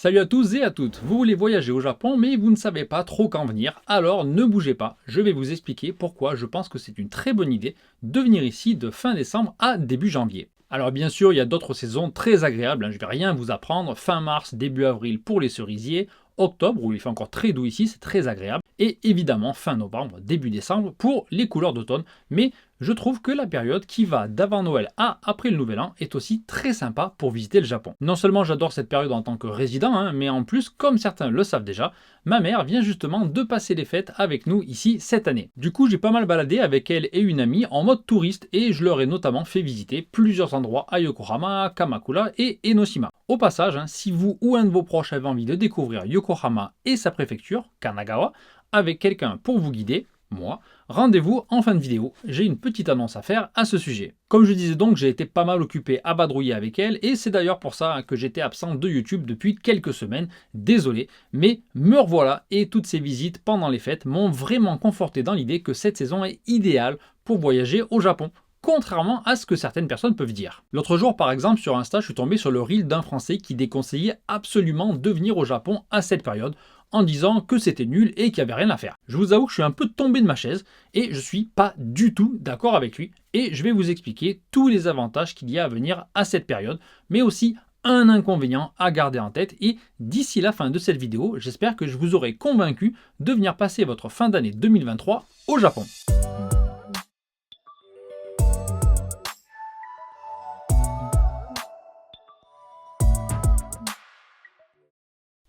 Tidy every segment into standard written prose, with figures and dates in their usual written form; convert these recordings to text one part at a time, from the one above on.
Salut à tous et à toutes, vous voulez voyager au Japon mais vous ne savez pas trop quand venir, alors ne bougez pas, je vais vous expliquer pourquoi je pense que c'est une très bonne idée de venir ici de fin décembre à début janvier. Alors bien sûr, il y a d'autres saisons très agréables, je ne vais rien vous apprendre, fin mars, début avril pour les cerisiers, octobre où il fait encore très doux ici, c'est très agréable, et évidemment fin novembre, début décembre pour les couleurs d'automne, mais je trouve que la période qui va d'avant Noël à après le Nouvel An est aussi très sympa pour visiter le Japon. Non seulement j'adore cette période en tant que résident, mais en plus, comme certains le savent déjà, ma mère vient justement de passer les fêtes avec nous ici cette année. Du coup, j'ai pas mal baladé avec elle et une amie en mode touriste et je leur ai notamment fait visiter plusieurs endroits à Yokohama, Kamakura et Enoshima. Au passage, si vous ou un de vos proches avez envie de découvrir Yokohama et sa préfecture, Kanagawa, avec quelqu'un pour vous guider, moi, rendez-vous en fin de vidéo, j'ai une petite annonce à faire à ce sujet. Comme je disais donc, j'ai été pas mal occupé à badrouiller avec elle et c'est d'ailleurs pour ça que j'étais absent de YouTube depuis quelques semaines, désolé, mais me revoilà et toutes ces visites pendant les fêtes m'ont vraiment conforté dans l'idée que cette saison est idéale pour voyager au Japon. Contrairement à ce que certaines personnes peuvent dire. L'autre jour, par exemple, sur Insta, je suis tombé sur le reel d'un Français qui déconseillait absolument de venir au Japon à cette période, en disant que c'était nul et qu'il n'y avait rien à faire. Je vous avoue que je suis un peu tombé de ma chaise et je suis pas du tout d'accord avec lui. Et je vais vous expliquer tous les avantages qu'il y a à venir à cette période, mais aussi un inconvénient à garder en tête. Et d'ici la fin de cette vidéo, j'espère que je vous aurai convaincu de venir passer votre fin d'année 2023 au Japon.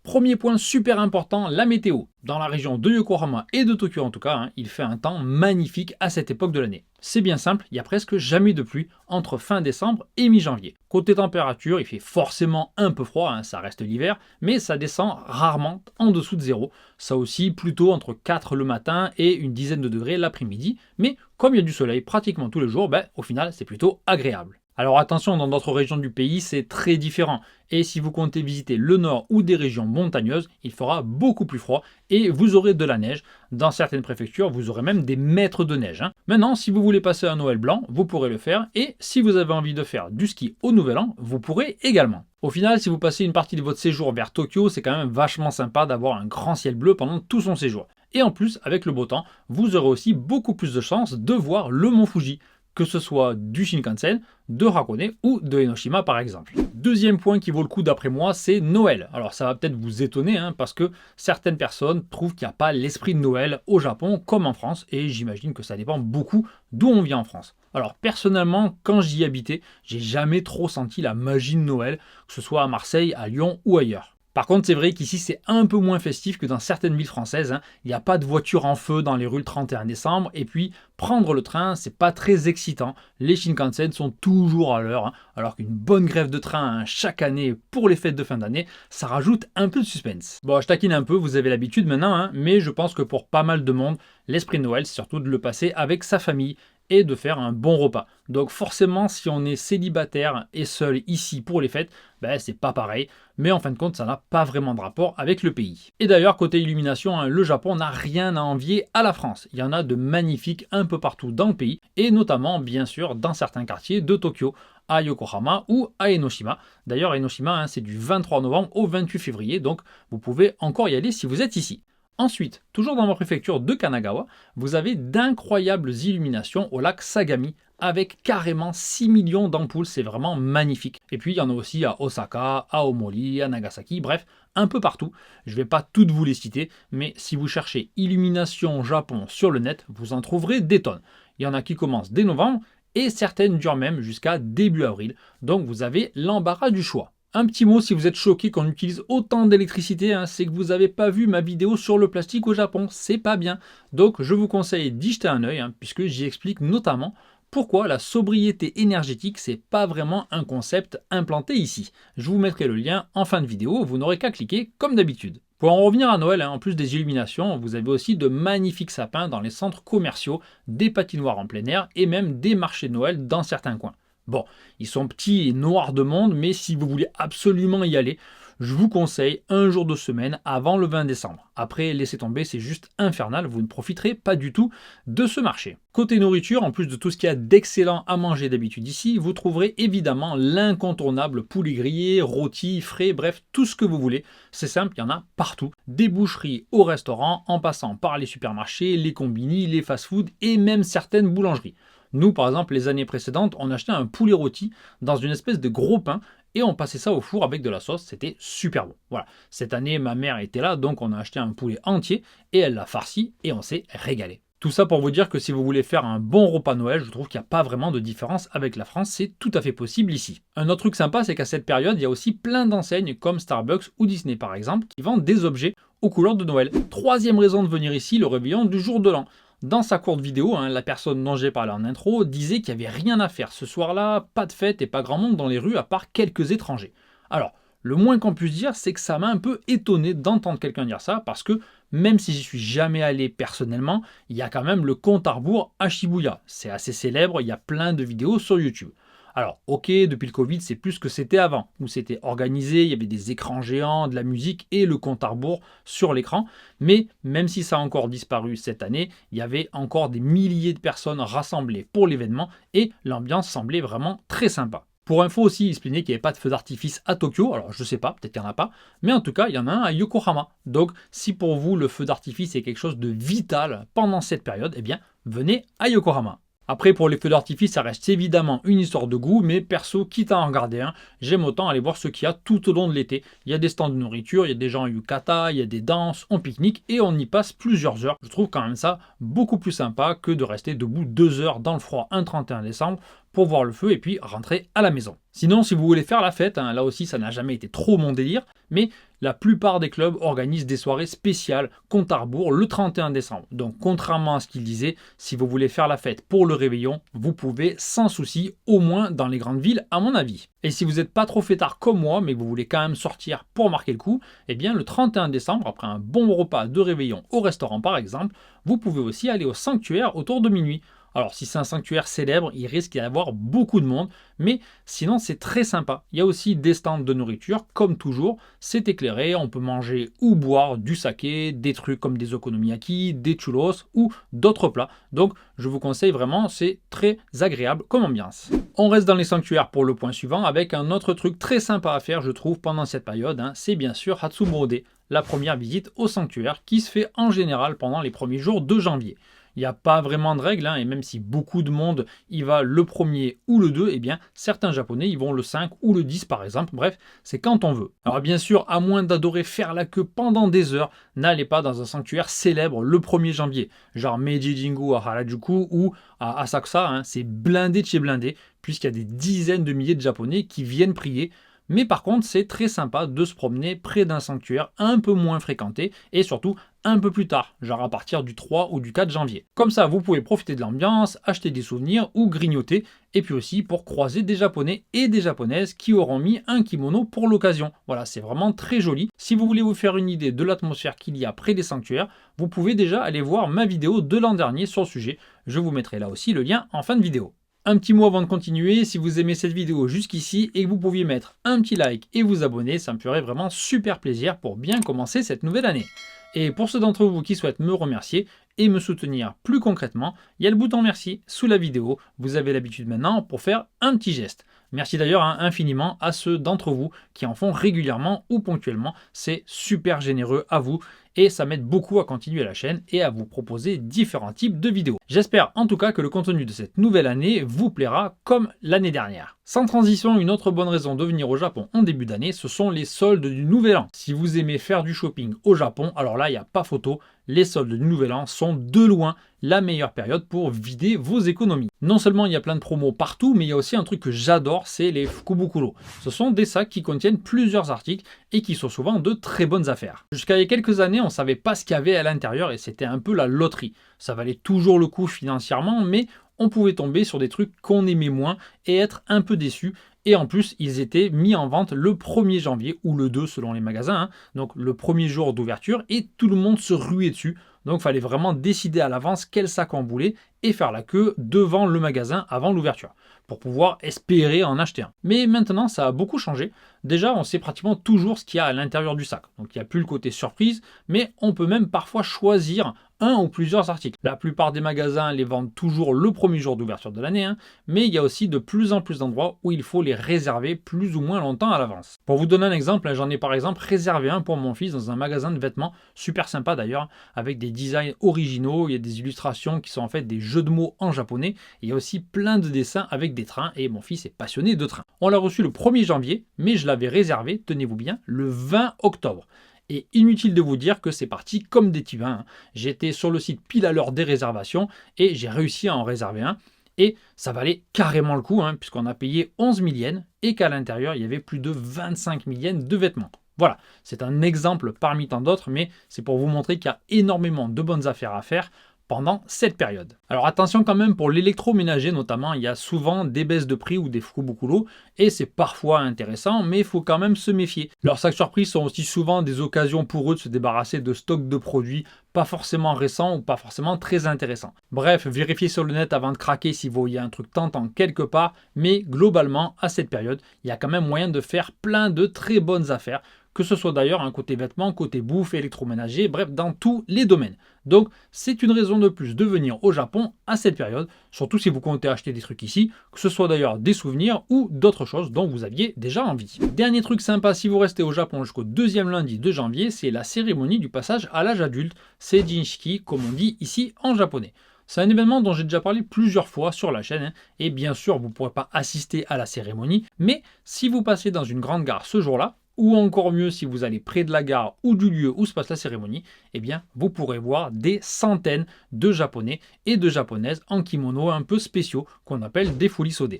Premier point super important, la météo. Dans la région de Yokohama et de Tokyo en tout cas, il fait un temps magnifique à cette époque de l'année. C'est bien simple, il n'y a presque jamais de pluie entre fin décembre et mi-janvier. Côté température, il fait forcément un peu froid, ça reste l'hiver, mais ça descend rarement en dessous de zéro. Ça aussi plutôt entre 4 le matin et une dizaine de degrés l'après-midi. Mais comme il y a du soleil pratiquement tous les jours, au final c'est plutôt agréable. Alors attention, dans d'autres régions du pays, c'est très différent. Et si vous comptez visiter le nord ou des régions montagneuses, il fera beaucoup plus froid et vous aurez de la neige. Dans certaines préfectures, vous aurez même des mètres de neige. Maintenant, si vous voulez passer un Noël blanc, vous pourrez le faire. Et si vous avez envie de faire du ski au Nouvel An, vous pourrez également. Au final, si vous passez une partie de votre séjour vers Tokyo, c'est quand même vachement sympa d'avoir un grand ciel bleu pendant tout son séjour. Et en plus, avec le beau temps, vous aurez aussi beaucoup plus de chances de voir le mont Fuji, que ce soit du Shinkansen, de Hakone ou de Enoshima par exemple. Deuxième point qui vaut le coup d'après moi, c'est Noël. Alors ça va peut-être vous étonner parce que certaines personnes trouvent qu'il n'y a pas l'esprit de Noël au Japon comme en France et j'imagine que ça dépend beaucoup d'où on vient en France. Alors personnellement, quand j'y habitais, j'ai jamais trop senti la magie de Noël, que ce soit à Marseille, à Lyon ou ailleurs. Par contre, c'est vrai qu'ici, c'est un peu moins festif que dans certaines villes françaises. Il n'y a pas de voiture en feu dans les rues le 31 décembre. Et puis, prendre le train, c'est pas très excitant. Les Shinkansen sont toujours à l'heure. Alors qu'une bonne grève de train chaque année pour les fêtes de fin d'année, ça rajoute un peu de suspense. Bon, je taquine un peu, vous avez l'habitude maintenant. Mais je pense que pour pas mal de monde, l'esprit de Noël, c'est surtout de le passer avec sa famille et de faire un bon repas. Donc forcément, si on est célibataire et seul ici pour les fêtes, c'est pas pareil. Mais en fin de compte, ça n'a pas vraiment de rapport avec le pays. Et d'ailleurs, côté illumination, le Japon n'a rien à envier à la France. Il y en a de magnifiques un peu partout dans le pays, et notamment, bien sûr, dans certains quartiers de Tokyo, à Yokohama ou à Enoshima. D'ailleurs, Enoshima, c'est du 23 novembre au 28 février, donc vous pouvez encore y aller si vous êtes ici. Ensuite, toujours dans ma préfecture de Kanagawa, vous avez d'incroyables illuminations au lac Sagami avec carrément 6 millions d'ampoules, c'est vraiment magnifique. Et puis il y en a aussi à Osaka, à Omori, à Nagasaki, bref, un peu partout. Je ne vais pas toutes vous les citer, mais si vous cherchez illumination Japon sur le net, vous en trouverez des tonnes. Il y en a qui commencent dès novembre et certaines durent même jusqu'à début avril, donc vous avez l'embarras du choix. Un petit mot si vous êtes choqué qu'on utilise autant d'électricité, c'est que vous n'avez pas vu ma vidéo sur le plastique au Japon, c'est pas bien. Donc je vous conseille d'y jeter un œil, puisque j'y explique notamment pourquoi la sobriété énergétique, c'est pas vraiment un concept implanté ici. Je vous mettrai le lien en fin de vidéo, vous n'aurez qu'à cliquer comme d'habitude. Pour en revenir à Noël, en plus des illuminations, vous avez aussi de magnifiques sapins dans les centres commerciaux, des patinoires en plein air et même des marchés de Noël dans certains coins. Bon, ils sont petits et noirs de monde, mais si vous voulez absolument y aller, je vous conseille un jour de semaine avant le 20 décembre. Après, laissez tomber, c'est juste infernal, vous ne profiterez pas du tout de ce marché. Côté nourriture, en plus de tout ce qu'il y a d'excellent à manger d'habitude ici, vous trouverez évidemment l'incontournable poulet grillé, rôti, frais, bref, tout ce que vous voulez. C'est simple, il y en a partout. Des boucheries au restaurant, en passant par les supermarchés, les combini, les fast-foods et même certaines boulangeries. Nous, par exemple, les années précédentes, on achetait un poulet rôti dans une espèce de gros pain et on passait ça au four avec de la sauce, c'était super bon. Voilà. Cette année, ma mère était là, donc on a acheté un poulet entier et elle l'a farci et on s'est régalé. Tout ça pour vous dire que si vous voulez faire un bon repas Noël, je trouve qu'il n'y a pas vraiment de différence avec la France, c'est tout à fait possible ici. Un autre truc sympa, c'est qu'à cette période, il y a aussi plein d'enseignes comme Starbucks ou Disney par exemple, qui vendent des objets aux couleurs de Noël. Troisième raison de venir ici, le réveillon du jour de l'an. Dans sa courte vidéo, la personne dont j'ai parlé en intro disait qu'il n'y avait rien à faire ce soir-là, pas de fête et pas grand monde dans les rues à part quelques étrangers. Alors, le moins qu'on puisse dire, c'est que ça m'a un peu étonné d'entendre quelqu'un dire ça, parce que même si j'y suis jamais allé personnellement, il y a quand même le compte à rebours à Shibuya. C'est assez célèbre, il y a plein de vidéos sur YouTube. Alors, ok, depuis le Covid, c'est plus ce que c'était avant, où c'était organisé, il y avait des écrans géants, de la musique et le compte à rebours sur l'écran. Mais même si ça a encore disparu cette année, il y avait encore des milliers de personnes rassemblées pour l'événement et l'ambiance semblait vraiment très sympa. Pour info aussi, il se plaignait qu'il n'y avait pas de feu d'artifice à Tokyo, alors je sais pas, peut-être qu'il n'y en a pas, mais en tout cas, il y en a un à Yokohama. Donc, si pour vous, le feu d'artifice est quelque chose de vital pendant cette période, eh bien, venez à Yokohama. Après, pour les feux d'artifice, ça reste évidemment une histoire de goût, mais perso, quitte à en regarder un, j'aime autant aller voir ce qu'il y a tout au long de l'été. Il y a des stands de nourriture, il y a des gens en yukata, il y a des danses, on pique-nique et on y passe plusieurs heures. Je trouve quand même ça beaucoup plus sympa que de rester debout 2 heures dans le froid un 31 décembre pour voir le feu et puis rentrer à la maison. Sinon, si vous voulez faire la fête, là aussi ça n'a jamais été trop mon délire, mais la plupart des clubs organisent des soirées spéciales compte à rebours le 31 décembre. Donc contrairement à ce qu'il disait, si vous voulez faire la fête pour le réveillon, vous pouvez sans souci, au moins dans les grandes villes à mon avis. Et si vous n'êtes pas trop fêtard comme moi, mais que vous voulez quand même sortir pour marquer le coup, eh bien le 31 décembre, après un bon repas de réveillon au restaurant par exemple, vous pouvez aussi aller au sanctuaire autour de minuit. Alors si c'est un sanctuaire célèbre, il risque d'y avoir beaucoup de monde, mais sinon c'est très sympa. Il y a aussi des stands de nourriture, comme toujours, c'est éclairé, on peut manger ou boire du saké, des trucs comme des okonomiyaki, des churros ou d'autres plats. Donc je vous conseille vraiment, c'est très agréable comme ambiance. On reste dans les sanctuaires pour le point suivant avec un autre truc très sympa à faire je trouve pendant cette période, c'est bien sûr Hatsumode, la première visite au sanctuaire qui se fait en général pendant les premiers jours de janvier. Il n'y a pas vraiment de règles, et même si beaucoup de monde y va le premier ou le 2, eh bien certains japonais y vont le 5 ou le 10 par exemple, bref, c'est quand on veut. Alors bien sûr, à moins d'adorer faire la queue pendant des heures, n'allez pas dans un sanctuaire célèbre le 1er janvier, genre Meiji Jingu à Harajuku ou à Asakusa, c'est blindé de chez blindé, puisqu'il y a des dizaines de milliers de japonais qui viennent prier. Mais par contre, c'est très sympa de se promener près d'un sanctuaire un peu moins fréquenté et surtout un peu plus tard, genre à partir du 3 ou du 4 janvier. Comme ça, vous pouvez profiter de l'ambiance, acheter des souvenirs ou grignoter, et puis aussi pour croiser des Japonais et des Japonaises qui auront mis un kimono pour l'occasion. Voilà, c'est vraiment très joli. Si vous voulez vous faire une idée de l'atmosphère qu'il y a près des sanctuaires, vous pouvez déjà aller voir ma vidéo de l'an dernier sur le sujet. Je vous mettrai là aussi le lien en fin de vidéo. Un petit mot avant de continuer, si vous aimez cette vidéo jusqu'ici et que vous pouviez mettre un petit like et vous abonner, ça me ferait vraiment super plaisir pour bien commencer cette nouvelle année. Et pour ceux d'entre vous qui souhaitent me remercier et me soutenir plus concrètement, il y a le bouton merci sous la vidéo. Vous avez l'habitude maintenant pour faire un petit geste. Merci d'ailleurs infiniment à ceux d'entre vous qui en font régulièrement ou ponctuellement. C'est super généreux à vous et ça m'aide beaucoup à continuer la chaîne et à vous proposer différents types de vidéos. J'espère en tout cas que le contenu de cette nouvelle année vous plaira comme l'année dernière. Sans transition, une autre bonne raison de venir au Japon en début d'année, ce sont les soldes du Nouvel An. Si vous aimez faire du shopping au Japon, alors là, il n'y a pas photo. Les soldes du Nouvel An sont de loin la meilleure période pour vider vos économies. Non seulement il y a plein de promos partout, mais il y a aussi un truc que j'adore, c'est les fukubukuro. Ce sont des sacs qui contiennent plusieurs articles et qui sont souvent de très bonnes affaires. Jusqu'à il y a quelques années, on ne savait pas ce qu'il y avait à l'intérieur et c'était un peu la loterie. Ça valait toujours le coup financièrement, mais on pouvait tomber sur des trucs qu'on aimait moins et être un peu déçu. Et en plus, ils étaient mis en vente le 1er janvier ou le 2 selon les magasins, donc le premier jour d'ouverture, et tout le monde se ruait dessus. Donc il fallait vraiment décider à l'avance quel sac on voulait et faire la queue devant le magasin avant l'ouverture pour pouvoir espérer en acheter un. Mais maintenant, ça a beaucoup changé. Déjà, on sait pratiquement toujours ce qu'il y a à l'intérieur du sac. Donc il n'y a plus le côté surprise, mais on peut même parfois choisir un ou plusieurs articles. La plupart des magasins les vendent toujours le premier jour d'ouverture de l'année, mais il y a aussi de plus en plus d'endroits où il faut les réserver plus ou moins longtemps à l'avance. Pour vous donner un exemple, j'en ai par exemple réservé un pour mon fils dans un magasin de vêtements, super sympa d'ailleurs, avec des designs originaux, il y a des illustrations qui sont en fait des jeux de mots en japonais, il y a aussi plein de dessins avec des trains, et mon fils est passionné de trains. On l'a reçu le 1er janvier, mais je l'avais réservé, tenez-vous bien, le 20 octobre. Et inutile de vous dire que c'est parti comme des tibins. J'étais sur le site pile à l'heure des réservations et j'ai réussi à en réserver un. Et ça valait carrément le coup, puisqu'on a payé 11 000 yens et qu'à l'intérieur, il y avait plus de 25 000 yens de vêtements. Voilà, c'est un exemple parmi tant d'autres, mais c'est pour vous montrer qu'il y a énormément de bonnes affaires à faire pendant cette période. Alors attention quand même pour l'électroménager notamment, il y a souvent des baisses de prix ou des fukubukulo et c'est parfois intéressant, mais il faut quand même se méfier. Leurs sacs surprises sont aussi souvent des occasions pour eux de se débarrasser de stocks de produits pas forcément récents ou pas forcément très intéressants. Bref, vérifiez sur le net avant de craquer si vous voyez un truc tentant quelque part, mais globalement à cette période, il y a quand même moyen de faire plein de très bonnes affaires, que ce soit d'ailleurs un côté vêtements, côté bouffe, électroménager, bref, dans tous les domaines. Donc, c'est une raison de plus de venir au Japon à cette période, surtout si vous comptez acheter des trucs ici, que ce soit d'ailleurs des souvenirs ou d'autres choses dont vous aviez déjà envie. Dernier truc sympa si vous restez au Japon jusqu'au 2e lundi de janvier, c'est la cérémonie du passage à l'âge adulte, c'est Jinshiki, comme on dit ici en japonais. C'est un événement dont j'ai déjà parlé plusieurs fois sur la chaîne, et bien sûr vous ne pourrez pas assister à la cérémonie, mais si vous passez dans une grande gare ce jour-là, ou encore mieux si vous allez près de la gare ou du lieu où se passe la cérémonie, eh bien vous pourrez voir des centaines de Japonais et de Japonaises en kimono un peu spéciaux qu'on appelle des furisode.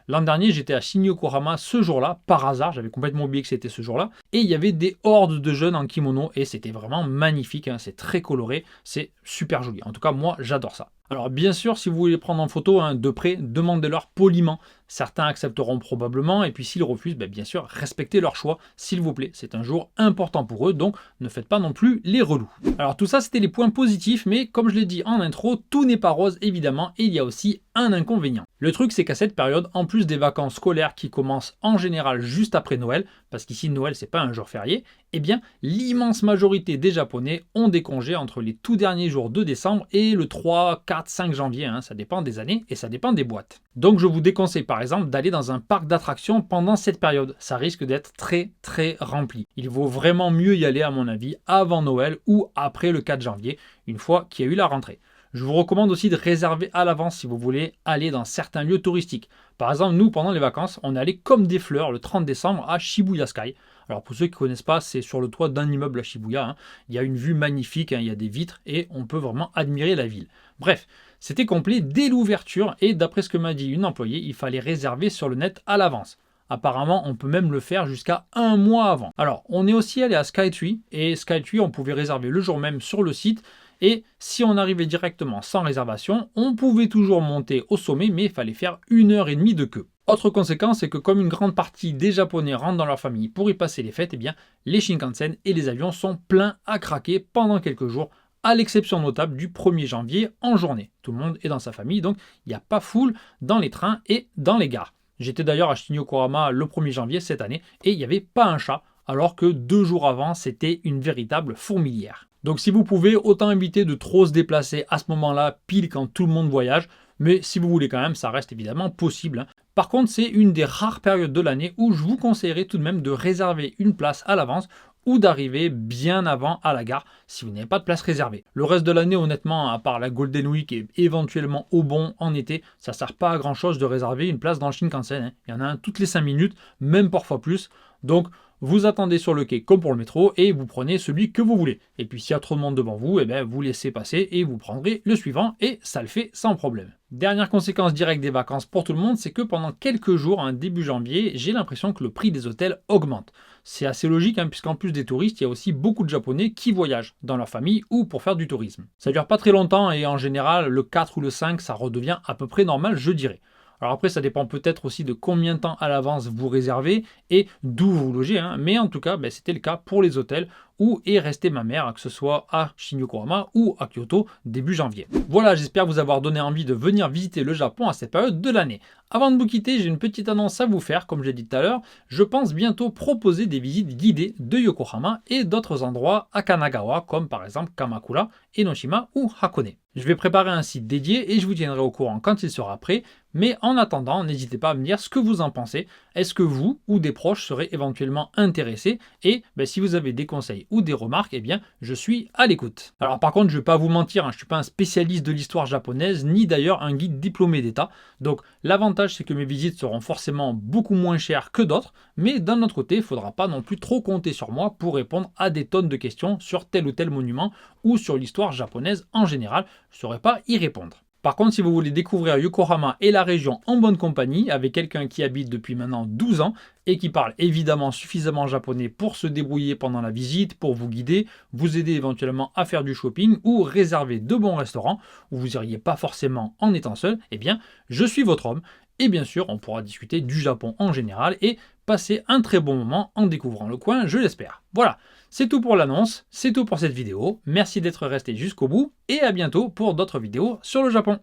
L'an dernier, j'étais à Shin-Yokohama ce jour-là, par hasard, j'avais complètement oublié que c'était ce jour-là, et il y avait des hordes de jeunes en kimono, et c'était vraiment magnifique, c'est très coloré, c'est super joli. En tout cas, moi, j'adore ça. Alors bien sûr, si vous voulez les prendre en photo de près, demandez-leur poliment. Certains accepteront probablement, et puis s'ils refusent, bien sûr, respectez leur choix, s'il vous plaît. C'est un jour important pour eux, donc ne faites pas non plus les relous. Alors tout ça, c'était les points positifs, mais comme je l'ai dit en intro, tout n'est pas rose, évidemment, et il y a aussi un inconvénient. Le truc, c'est qu'à cette période, en plus des vacances scolaires qui commencent en général juste après Noël, parce qu'ici Noël, c'est pas un jour férié, eh bien, l'immense majorité des Japonais ont des congés entre les tout derniers jours de décembre et le 3, 4, 5 janvier, ça dépend des années et ça dépend des boîtes. Donc je vous déconseille par exemple d'aller dans un parc d'attractions pendant cette période, ça risque d'être très très rempli. Il vaut vraiment mieux y aller à mon avis avant Noël ou après le 4 janvier, une fois qu'il y a eu la rentrée. Je vous recommande aussi de réserver à l'avance si vous voulez aller dans certains lieux touristiques. Par exemple, nous, pendant les vacances, on est allé comme des fleurs le 30 décembre à Shibuya Sky. Alors pour ceux qui ne connaissent pas, c'est sur le toit d'un immeuble à Shibuya. Il y a une vue magnifique, il y a des vitres et on peut vraiment admirer la ville. Bref, c'était complet dès l'ouverture et d'après ce que m'a dit une employée, il fallait réserver sur le net à l'avance. Apparemment, on peut même le faire jusqu'à un mois avant. Alors, on est aussi allé à Skytree et Skytree, on pouvait réserver le jour même sur le site. Et si on arrivait directement sans réservation, on pouvait toujours monter au sommet, mais il fallait faire 1h30 de queue. Autre conséquence, c'est que comme une grande partie des Japonais rentrent dans leur famille pour y passer les fêtes, eh bien, les Shinkansen et les avions sont pleins à craquer pendant quelques jours, à l'exception notable du 1er janvier en journée. Tout le monde est dans sa famille, donc il n'y a pas foule dans les trains et dans les gares. J'étais d'ailleurs à Shin-Yokohama le 1er janvier cette année et il n'y avait pas un chat, alors que 2 jours avant, c'était une véritable fourmilière. Donc si vous pouvez, autant éviter de trop se déplacer à ce moment-là, pile quand tout le monde voyage, mais si vous voulez quand même, ça reste évidemment possible. Par contre, c'est une des rares périodes de l'année où je vous conseillerais tout de même de réserver une place à l'avance ou d'arriver bien avant à la gare si vous n'avez pas de place réservée. Le reste de l'année, honnêtement, à part la Golden Week et éventuellement au bon en été, ça ne sert pas à grand chose de réserver une place dans le Shinkansen. Il y en a un toutes les 5 minutes, même parfois plus. Donc, vous attendez sur le quai comme pour le métro et vous prenez celui que vous voulez. Et puis s'il y a trop de monde devant vous, vous laissez passer et vous prendrez le suivant et ça le fait sans problème. Dernière conséquence directe des vacances pour tout le monde, c'est que pendant quelques jours, début janvier, j'ai l'impression que le prix des hôtels augmente. C'est assez logique puisqu'en plus des touristes, il y a aussi beaucoup de Japonais qui voyagent dans leur famille ou pour faire du tourisme. Ça dure pas très longtemps et en général, le 4 ou le 5, ça redevient à peu près normal, je dirais. Alors après, ça dépend peut-être aussi de combien de temps à l'avance vous réservez et d'où vous logez, hein. Mais en tout cas, ben, c'était le cas pour les hôtels où est restée ma mère, que ce soit à Shinya-Yokohama ou à Kyoto début janvier. Voilà, j'espère vous avoir donné envie de venir visiter le Japon à cette période de l'année. Avant de vous quitter, j'ai une petite annonce à vous faire, comme j'ai dit tout à l'heure. Je pense bientôt proposer des visites guidées de Yokohama et d'autres endroits à Kanagawa, comme par exemple Kamakura, Enoshima ou Hakone. Je vais préparer un site dédié et je vous tiendrai au courant quand il sera prêt. Mais en attendant, n'hésitez pas à me dire ce que vous en pensez. Est-ce que vous ou des proches seraient éventuellement intéressés? Et ben, si vous avez des conseils ou des remarques, eh bien, je suis à l'écoute. Alors par contre, je ne vais pas vous mentir, hein, je ne suis pas un spécialiste de l'histoire japonaise, ni d'ailleurs un guide diplômé d'État. Donc l'avantage, c'est que mes visites seront forcément beaucoup moins chères que d'autres. Mais d'un autre côté, il ne faudra pas non plus trop compter sur moi pour répondre à des tonnes de questions sur tel ou tel monument ou sur l'histoire japonaise en général. Je ne saurais pas y répondre. Par contre, si vous voulez découvrir Yokohama et la région en bonne compagnie, avec quelqu'un qui habite depuis maintenant 12 ans et qui parle évidemment suffisamment japonais pour se débrouiller pendant la visite, pour vous guider, vous aider éventuellement à faire du shopping ou réserver de bons restaurants où vous n'iriez pas forcément en étant seul, eh bien, je suis votre homme. Et bien sûr, on pourra discuter du Japon en général et passer un très bon moment en découvrant le coin, je l'espère. Voilà, c'est tout pour l'annonce, c'est tout pour cette vidéo. Merci d'être resté jusqu'au bout et à bientôt pour d'autres vidéos sur le Japon.